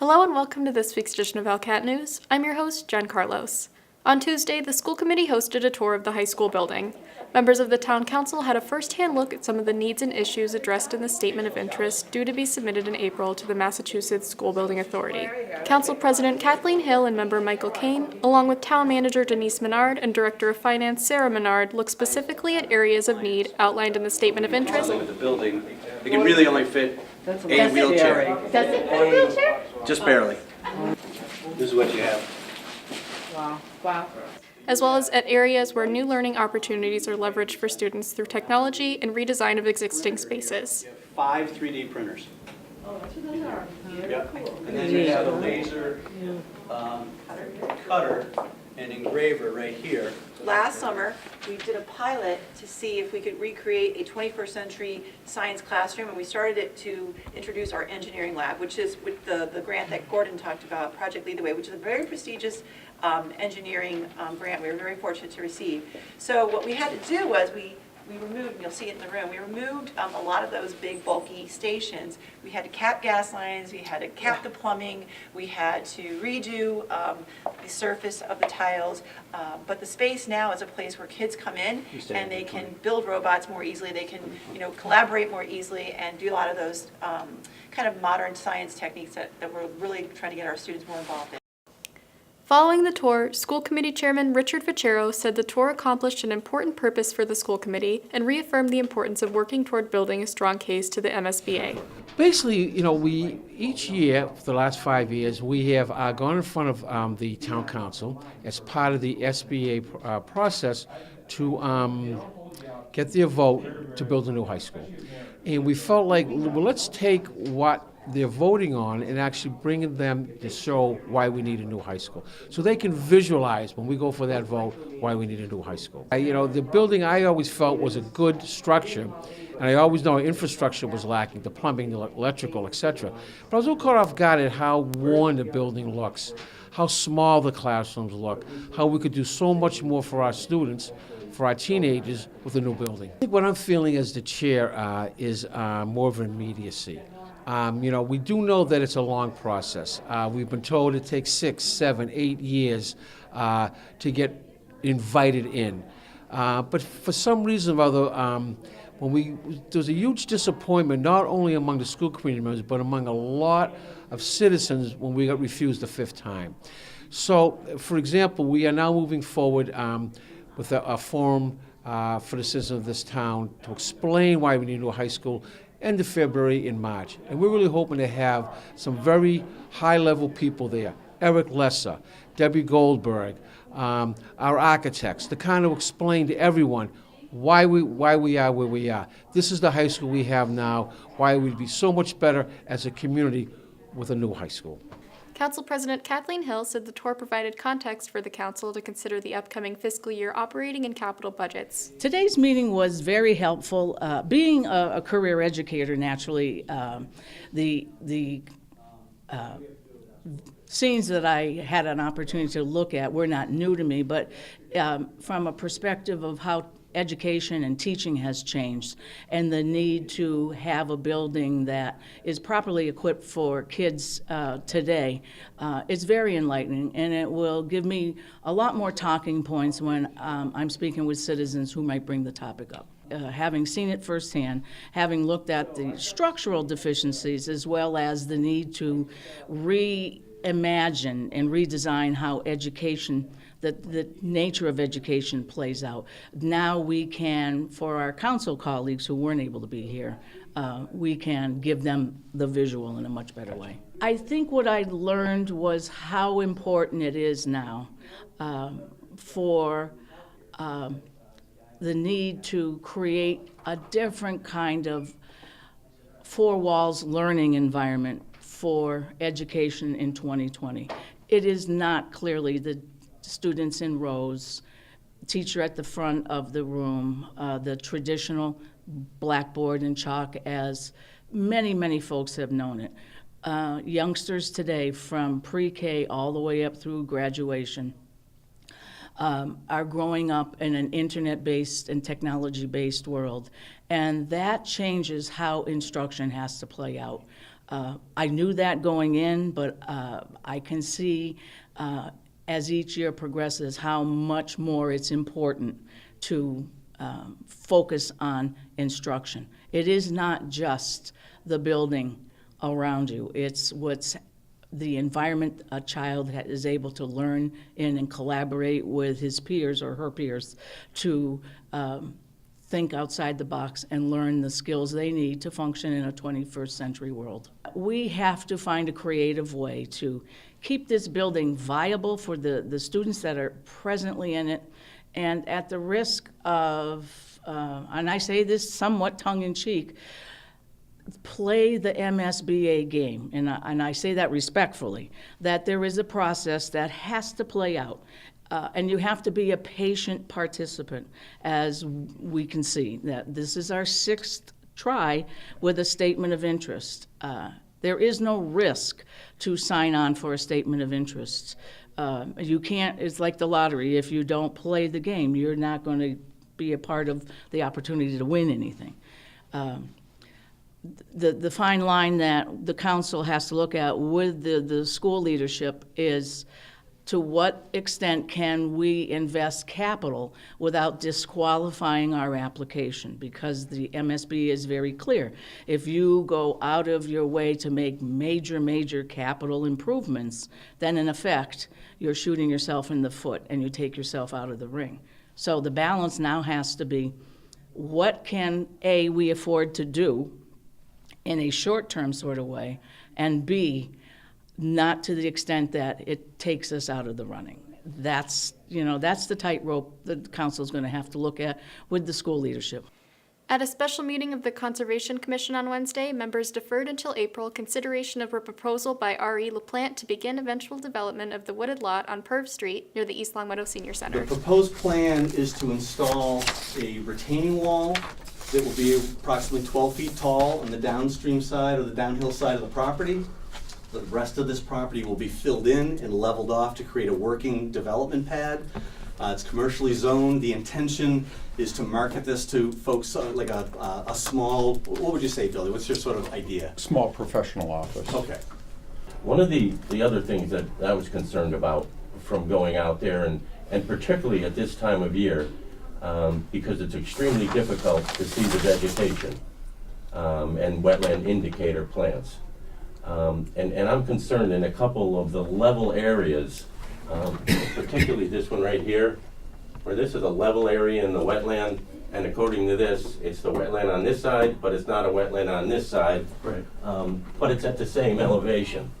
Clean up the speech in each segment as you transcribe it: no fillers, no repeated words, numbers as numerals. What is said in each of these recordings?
Hello and welcome to this week's edition of ELCAT News. I'm your host, Jen Carlos. On Tuesday, the school committee hosted a tour of the high school building. Members of the town council had a first-hand look at some of the needs and issues addressed in the statement of interest due to be submitted in April to the Massachusetts School Building Authority. Council President Kathleen Hill and member Michael Kane, along with town manager Denise Menard and director of finance Sarah Menard, looked specifically at areas of need outlined in the statement of interest. With the building, it can really only fit a wheelchair. Does it fit a wheelchair? Just barely. This is what you have. Wow. As well as at areas where new learning opportunities are leveraged for students through technology and redesign of existing spaces. 5 3D printers. Oh, that's what those are. Yep. And then you have a laser cutter and engraver right here. Last summer, we did a pilot to see if we could recreate a 21st century science classroom, and we started it to introduce our engineering lab, which is with the grant that Gordon talked about, Project Lead the Way, which is a very prestigious engineering grant we were very fortunate to receive. So what we had to do was we removed, and you'll see it in the room, we removed a lot of those big bulky stations. We had to cap gas lines, we had to cap the plumbing, we had to redo the surface of the tiles, but the space now is a place where kids come in and they can build robots more easily, they can collaborate more easily and do a lot of those kind of modern science techniques that we're really trying to get our students more involved in. Following the tour, school committee chairman Richard Ficero said the tour accomplished an important purpose for the school committee and reaffirmed the importance of working toward building a strong case to the MSBA. Basically, we each year for the last 5 years we have gone in front of the town council as part of the SBA process to get their vote to build a new high school, and we felt like, well, let's take what they're voting on and actually bringing them to show why we need a new high school. So they can visualize when we go for that vote why we need a new high school. The building I always felt was a good structure, and I always know infrastructure was lacking, the plumbing, the electrical, etc. But I was a little caught off guard at how worn the building looks, how small the classrooms look, how we could do so much more for our students, for our teenagers with a new building. I think what I'm feeling as the chair is more of an immediacy. We do know that it's a long process. We've been told it takes 6, 7, 8 years to get invited in. But for some reason or other, there was a huge disappointment, not only among the school committee members, but among a lot of citizens when we got refused the 5th time. So, for example, we are now moving forward with a forum for the citizens of this town to explain why we need a new high school, end of February and March. And we're really hoping to have some very high-level people there. Eric Lesser, Debbie Goldberg, our architects, to kind of explain to everyone why we are where we are. This is the high school we have now, why we'd be so much better as a community with a new high school. Council President Kathleen Hill said the tour provided context for the council to consider the upcoming fiscal year operating and capital budgets. Today's meeting was very helpful. Being a career educator, naturally, the scenes that I had an opportunity to look at were not new to me, but from a perspective of how education and teaching has changed and the need to have a building that is properly equipped for kids today, it's very enlightening, and it will give me a lot more talking points when I'm speaking with citizens who might bring the topic up. Having seen it firsthand, having looked at the structural deficiencies as well as the need to reimagine and redesign how education, the nature of education plays out. Now we can, for our council colleagues who weren't able to be here, we can give them the visual in a much better way. I think what I learned was how important it is now for the need to create a different kind of four walls learning environment for education in 2020. It is not clearly the students in rows, teacher at the front of the room, the traditional blackboard and chalk as many folks have known it. Youngsters today from pre-K all the way up through graduation are growing up in an internet-based and technology-based world, and that changes how instruction has to play out. I knew that going in, but I can see as each year progresses how much more it's important to focus on instruction. It is not just the building around you. It's what's the environment a child is able to learn in and collaborate with his peers or her peers to think outside the box and learn the skills they need to function in a 21st century world. We have to find a creative way to keep this building viable for the students that are presently in it, and at the risk of, and I say this somewhat tongue-in-cheek, play the MSBA game, and I say that respectfully, that there is a process that has to play out. And you have to be a patient participant, as we can see, that this is our 6th try with a statement of interest. There is no risk to sign on for a statement of interest. You can't, it's like the lottery. If you don't play the game, you're not going to be a part of the opportunity to win anything. The fine line that the council has to look at with the school leadership is to what extent can we invest capital without disqualifying our application? Because the MSB is very clear. If you go out of your way to make major capital improvements, then in effect, you're shooting yourself in the foot and you take yourself out of the ring. So the balance now has to be, what can A, we afford to do in a short-term sort of way, and B, not to the extent that it takes us out of the running. That's the tightrope the council's going to have to look at with the school leadership. At a special meeting of the Conservation Commission on Wednesday, members deferred until April consideration of a proposal by R.E. LaPlante to begin eventual development of the wooded lot on Purv Street near the East Longmeadow Senior The Center. proposed plan is to install a retaining wall that will be approximately 12 feet tall on the downstream side or the downhill side of the property. The rest of this property will be filled in and leveled off to create a working development pad. It's commercially zoned. The intention is to market this to folks like a small, what would you say, Billy? What's your sort of idea? Small professional office. Okay. One of the other things that I was concerned about from going out there, and particularly at this time of year, because it's extremely difficult to see the vegetation and wetland indicator plants. And I'm concerned in a couple of the level areas, particularly this one right here, where this is a level area in the wetland, and according to this, it's the wetland on this side, but it's not a wetland on this side. Right. But it's at the same elevation.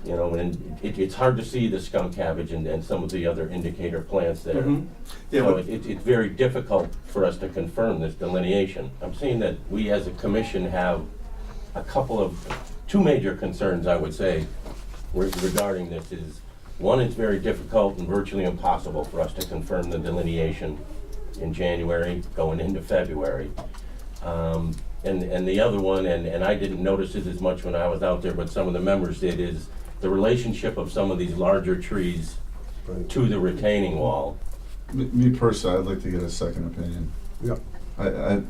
You know, and it's hard to see the skunk cabbage and some of the other indicator plants there. Mhm. Yeah, So but- it's very difficult for us to confirm this delineation. I'm saying that we as a commission have two major concerns, I would say, regarding this is, one, it's very difficult and virtually impossible for us to confirm the delineation in January going into February. And the other one, and I didn't notice it as much when I was out there, but some of the members did, is the relationship of some of these larger trees to the retaining wall. Me personally, I'd like to get a second opinion. Yeah. I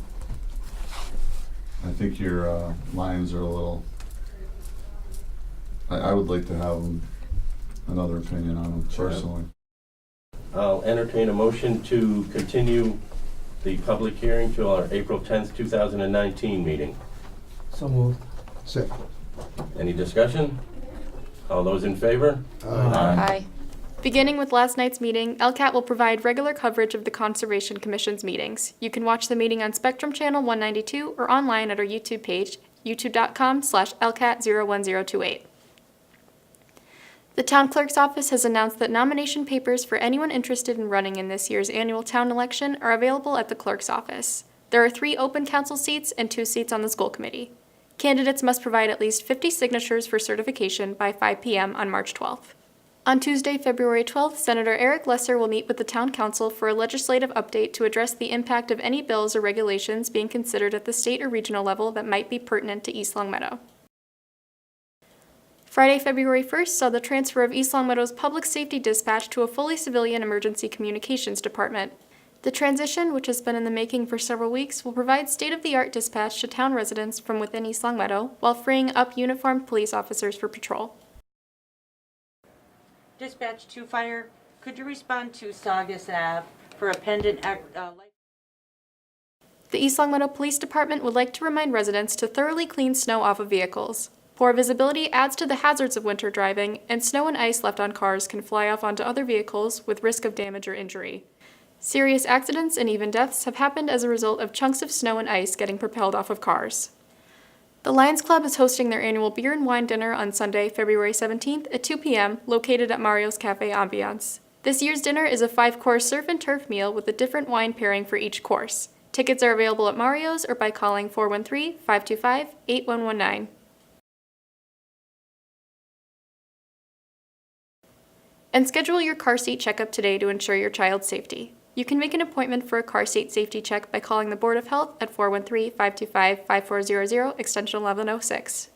think your lines are a little, I would like to have another opinion on them personally. I'll entertain a motion to continue the public hearing to our April 10th, 2019 meeting. So moved. Second. Any discussion? All those in favor? Aye. Beginning with last night's meeting, ELCAT will provide regular coverage of the Conservation Commission's meetings. You can watch the meeting on Spectrum Channel 192 or online at our YouTube page, youtube.com/LCAT01028. The Town Clerk's Office has announced that nomination papers for anyone interested in running in this year's annual town election are available at the Clerk's Office. There are 3 open council seats and 2 seats on the school committee. Candidates must provide at least 50 signatures for certification by 5 p.m. on March 12th. On Tuesday, February 12th, Senator Eric Lesser will meet with the Town Council for a legislative update to address the impact of any bills or regulations being considered at the state or regional level that might be pertinent to East Longmeadow. Friday, February 1st saw the transfer of East Longmeadow's public safety dispatch to a fully civilian emergency communications department. The transition, which has been in the making for several weeks, will provide state-of-the-art dispatch to town residents from within East Longmeadow while freeing up uniformed police officers for patrol. Dispatch 2 Fire, could you respond to Saugus Ave for a pendant The East Longmeadow Police Department would like to remind residents to thoroughly clean snow off of vehicles. Poor visibility adds to the hazards of winter driving, and snow and ice left on cars can fly off onto other vehicles with risk of damage or injury. Serious accidents and even deaths have happened as a result of chunks of snow and ice getting propelled off of cars. The Lions Club is hosting their annual beer and wine dinner on Sunday, February 17th at 2 p.m., located at Mario's Cafe Ambiance. This year's dinner is a 5-course surf and turf meal with a different wine pairing for each course. Tickets are available at Mario's or by calling 413-525-8119. And schedule your car seat checkup today to ensure your child's safety. You can make an appointment for a car seat safety check by calling the Board of Health at 413-525-5400, extension 1106.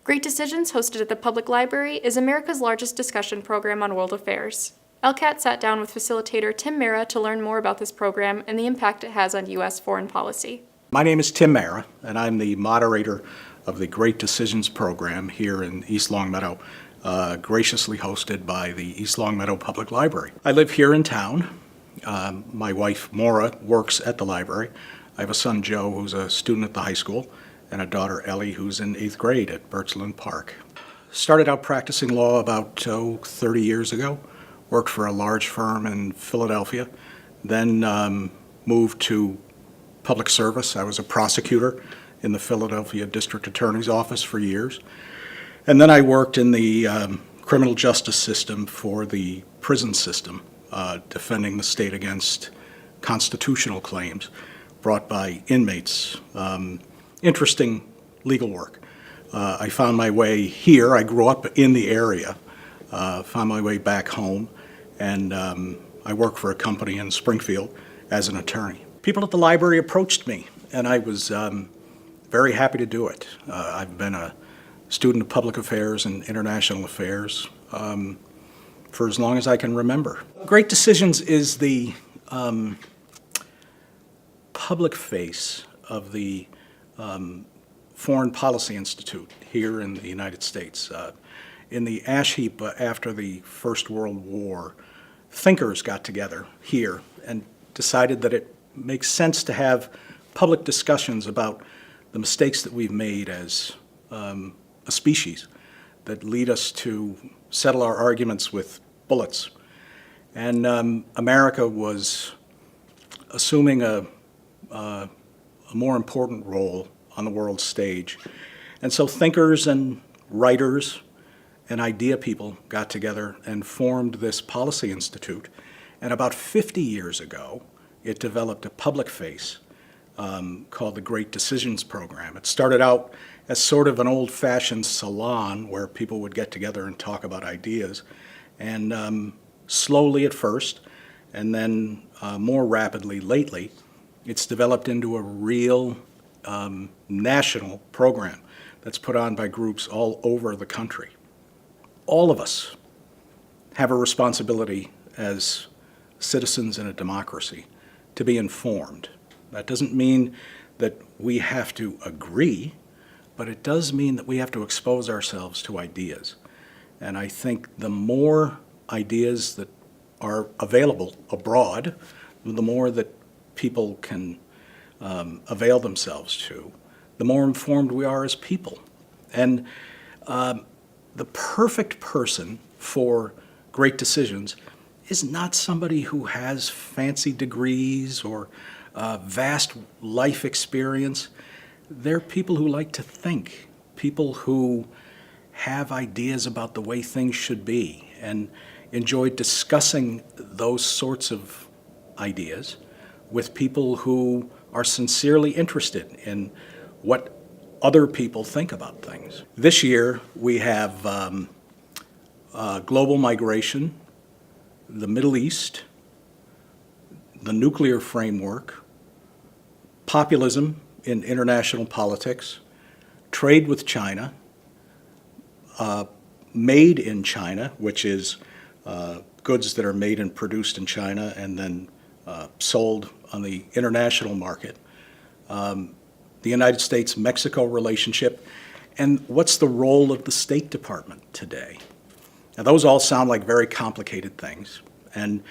Great Decisions, hosted at the Public Library, is America's largest discussion program on world affairs. ELCAT sat down with facilitator Tim Mara to learn more about this program and the impact it has on U.S. foreign policy. My name is Tim Mara, and I'm the moderator of the Great Decisions program here in East Longmeadow, graciously hosted by the East Longmeadow Public Library. I live here in town. My wife, Maura, works at the library. I have a son, Joe, who's a student at the high school, and a daughter, Ellie, who's in 8th grade at Birchland Park. Started out practicing law about 30 years ago. Worked for a large firm in Philadelphia, then moved to public service. I was a prosecutor in the Philadelphia District Attorney's Office for years. And then I worked in the criminal justice system for the prison system, defending the state against constitutional claims brought by inmates. Interesting legal work. I found my way here. I grew up in the area, found my way back home, and I work for a company in Springfield as an attorney. People at the library approached me, and I was very happy to do it. I've been a student of public affairs and international affairs for as long as I can remember. Great Decisions is the public face of the Foreign Policy Institute here in the United States. In the ash heap after the First World War, thinkers got together here and decided that it makes sense to have public discussions about the mistakes that we've made as a species that lead us to settle our arguments with bullets. And America was assuming a more important role on the world stage. And so thinkers and writers and idea people got together and formed this policy institute. And about 50 years ago, it developed a public face called the Great Decisions Program. It started out as sort of an old-fashioned salon where people would get together and talk about ideas. And slowly at first, and then more rapidly lately, it's developed into a real national program that's put on by groups all over the country. All of us have a responsibility as citizens in a democracy to be informed. That doesn't mean that we have to agree, but it does mean that we have to expose ourselves to ideas. And I think the more ideas that are available abroad, the more that people can avail themselves to, the more informed we are as people. And the perfect person for great decisions is not somebody who has fancy degrees or vast life experience. They're people who like to think, people who have ideas about the way things should be and enjoy discussing those sorts of ideas with people who are sincerely interested in what other people think about things. This year we have global migration, the Middle East, the nuclear framework, populism in international politics, trade with China, made in China, which is goods that are made and produced in China and then sold on the international market, the United States-Mexico relationship, and what's the role of the State Department today? Now, those all sound like very complicated things, and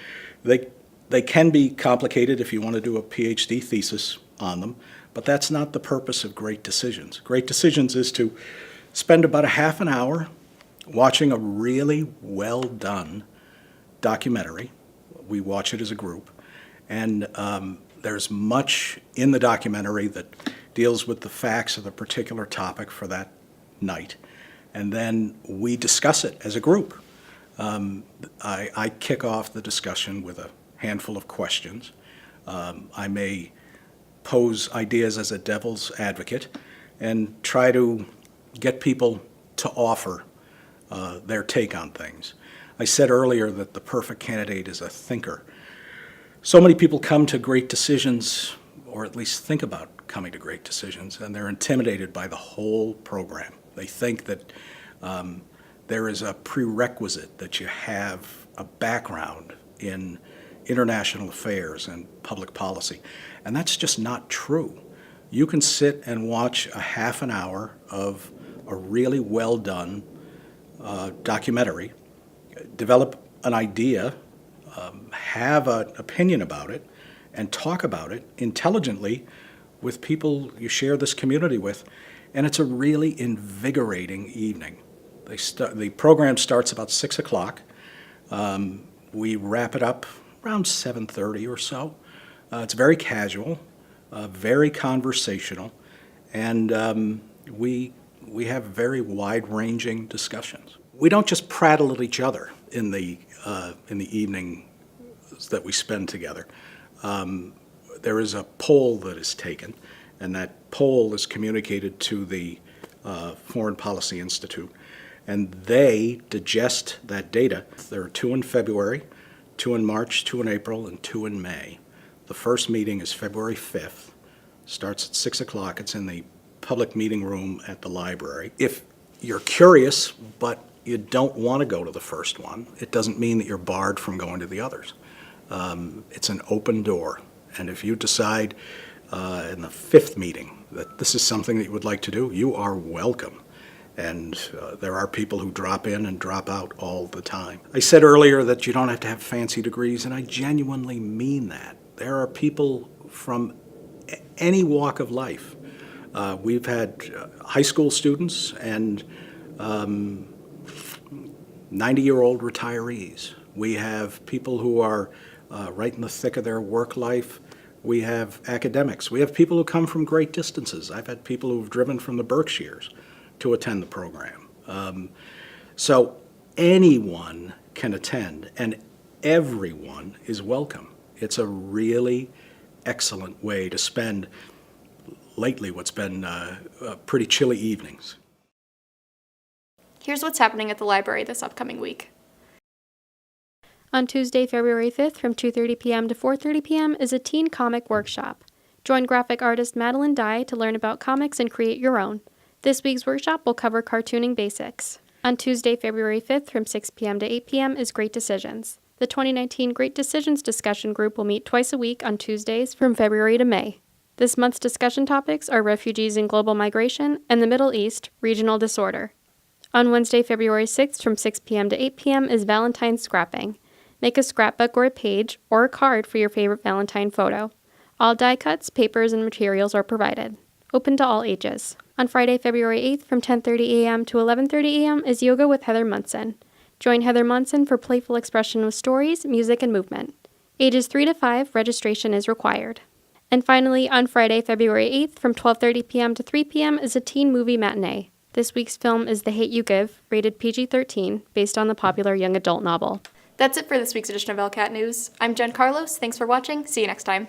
they can be complicated if you want to do a PhD thesis on them, but that's not the purpose of Great Decisions. Great Decisions is to spend about a half an hour watching a really well-done documentary. We watch it as a group, and there's much in the documentary that deals with the facts of the particular topic for that night, and then we discuss it as a group. I kick off the discussion with a handful of questions. I may pose ideas as a devil's advocate and try to get people to offer their take on things. I said earlier that the perfect candidate is a thinker. So many people come to Great Decisions, or at least think about coming to Great Decisions, and they're intimidated by the whole program. They think that there is a prerequisite that you have a background in international affairs and public policy, and that's just not true. You can sit and watch a half an hour of a really well-done documentary, develop an idea, have an opinion about it, and talk about it intelligently with people you share this community with, and it's a really invigorating evening. The program starts about 6 o'clock. We wrap it up around 7:30 or so. It's very casual, very conversational, and we have very wide-ranging discussions. We don't just prattle at each other in the evening that we spend together. There is a poll that is taken, and that poll is communicated to the Foreign Policy Institute, and they digest that data. There are 2 in February, 2 in March, 2 in April, and 2 in May. The first meeting is February 5th, starts at 6 o'clock. It's in the public meeting room at the library. If you're curious, but you don't want to go to the first one, it doesn't mean that you're barred from going to the others. It's an open door, and if you decide in the 5th meeting that this is something that you would like to do, you are welcome. And there are people who drop in and drop out all the time. I said earlier that you don't have to have fancy degrees, and I genuinely mean that. There are people from any walk of life. We've had high school students and 90-year-old retirees. We have people who are right in the thick of their work life. We have academics. We have people who come from great distances. I've had people who've driven from the Berkshires to attend the program. So anyone can attend, and everyone is welcome. It's a really excellent way to spend lately what's been pretty chilly evenings. Here's what's happening at the library this upcoming week. On Tuesday, February 5th from 2:30 p.m. to 4:30 p.m. is a teen comic workshop. Join graphic artist Madeline Dye to learn about comics and create your own. This week's workshop will cover cartooning basics. On Tuesday, February 5th from 6 p.m. to 8 p.m. is Great Decisions. The 2019 Great Decisions discussion group will meet twice a week on Tuesdays from February to May. This month's discussion topics are refugees and global migration and the Middle East, regional disorder. On Wednesday, February 6th from 6 p.m. to 8 p.m. is Valentine's scrapping. Make a scrapbook or a page or a card for your favorite Valentine photo. All die cuts, papers, and materials are provided. Open to all ages. On Friday, February 8th from 10:30 a.m. to 11:30 a.m. is Yoga with Heather Munson. Join Heather Munson for playful expression with stories, music, and movement. Ages 3 to 5, registration is required. And finally, on Friday, February 8th from 12:30 p.m. to 3 p.m. is a teen movie matinee. This week's film is The Hate U Give, rated PG-13, based on the popular young adult novel. That's it for this week's edition of ELCAT News. I'm Jen Carlos. Thanks for watching. See you next time.